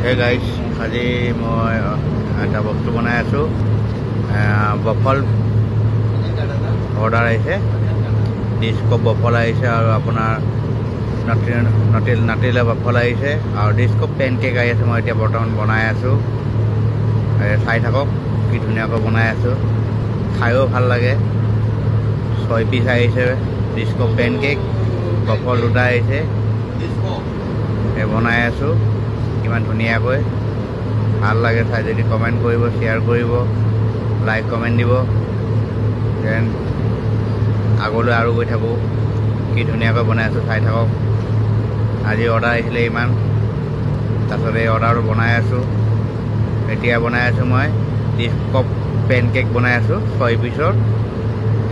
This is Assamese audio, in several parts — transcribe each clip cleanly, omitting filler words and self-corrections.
হে গাইজ, আজি মই এটা বস্তু বনাই আছোঁ। বফল অৰ্ডাৰ আহিছে, ডিস্কো বফল আহিছে আৰু আপোনাৰ নাটিলে বফল আহিছে আৰু ডিস্কো পেনকেক আহি আছে। মই এতিয়া বৰ্তমান বনাই আছোঁ, চাই থাকক কি ধুনীয়াকৈ বনাই আছোঁ। খায়ো ভাল লাগে। 6 পিচ আহিছে ডিস্কো পেনকেক, বফল দুটা আহিছে। বনাই আছোঁ কিমান ধুনীয়াকৈ, ভাল লাগে চাই। যদি কমেণ্ট কৰিব, শ্বেয়াৰ কৰিব, লাইক কমেণ্ট দিব, দেন আগলৈ আৰু গৈ থাকোঁ। কি ধুনীয়াকৈ বনাই আছোঁ চাই থাকক। আজি অৰ্ডাৰ আহিছিলে ইমান, তাৰপিছত এই অৰ্ডাৰটো বনাই আছোঁ। এতিয়া বনাই আছোঁ মই ডিস্কো পেনকেক বনাই আছোঁ 6 পিচৰ।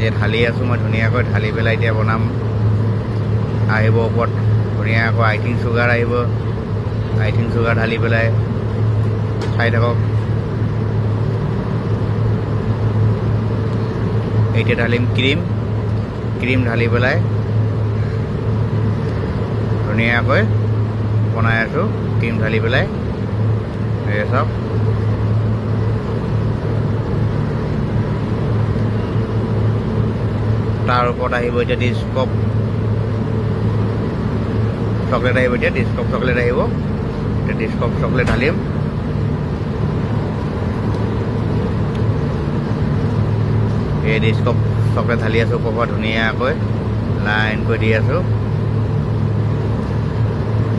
এই ঢালি আছোঁ মই ধুনীয়াকৈ, ঢালি পেলাই এতিয়া বনাম। আহিব ওপৰত ধুনীয়াকৈ আইচিং চুগাৰ আহিব, আইচিং চুগাৰ ঢালি পেলাই চাই থাকক। এতিয়া ঢালিম ক্ৰীম ঢালি পেলাই ধুনীয়াকৈ বনাই আছোঁ। ক্ৰীম ঢালি পেলাই এই চাওক। তাৰ ওপৰত আহিব এতিয়া ডিস্কো চকলেট আহিব। এতিয়া ডিস্কো চকলেট আহিব। এতিয়া ডিস্কো চকলেট ঢালিম। এই ডিস্কো চকলেট ঢালি আছোঁ ওপৰৰ পৰা ধুনীয়াকৈ লাইনকৈ দি আছোঁ।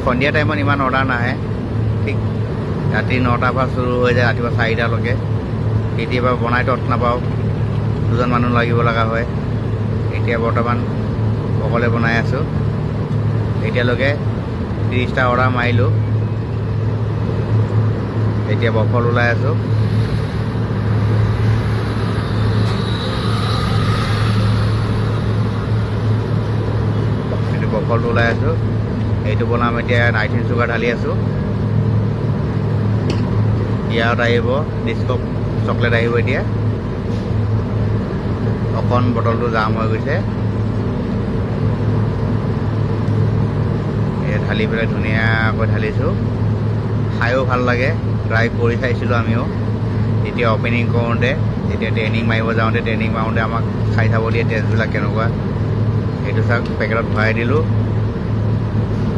সন্ধিয়া টাইমত ইমান অৰ্ডাৰ নাহে, ঠিক ৰাতি 9টাৰ পৰা চুৰু হৈ যায়, ৰাতিপুৱা 4টালৈকে। কেতিয়াবা বনাই তত নাপাওঁ, 2জন মানুহ লাগিব লগা হয়। এতিয়া বৰ্তমান অকলে বনাই আছোঁ। এতিয়ালৈকে 30টা অৰ্ডাৰ মাৰিলোঁ। এতিয়া বফল ওলাই আছোঁ। এইটো বফলটো ওলাই আছোঁ। এইটো বনাম এতিয়া। আইচিং চুগাৰ ঢালি আছোঁ। ইয়াত আহিব ডিস্কো চকলেট আহিব। এতিয়া অকণ বটলটো জাম হৈ গৈছে। ঢালি পেলাই ধুনীয়াকৈ ঢালিছোঁ। খায়ো ভাল লাগে, ট্ৰাই কৰি চাইছিলোঁ আমিও। যেতিয়া অপেনিং কৰোঁতে, যেতিয়া ট্ৰেইনিং মাৰিব যাওঁতে, ট্ৰেইনিং মাৰোঁতে আমাক খাই চাব দিয়ে টেষ্টবিলাক কেনেকুৱা। সেইটো চাওক, পেকেটত ভৰাই দিলোঁ।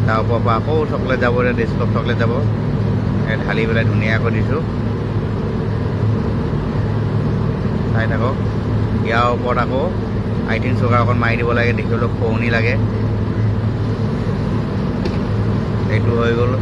তাৰ ওপৰৰ পৰা আকৌ চকলেট যাব, ডিস্কো চকলেট যাব। ঢালি পেলাই ধুনীয়াকৈ দিছোঁ, চাই থাকক। ইয়াৰ ওপৰত আকৌ আইচিং চুগাৰ অকণ মাৰি দিব লাগে, দেখিবলৈ শুৱনি লাগে। এইটো হৈ গ'ল।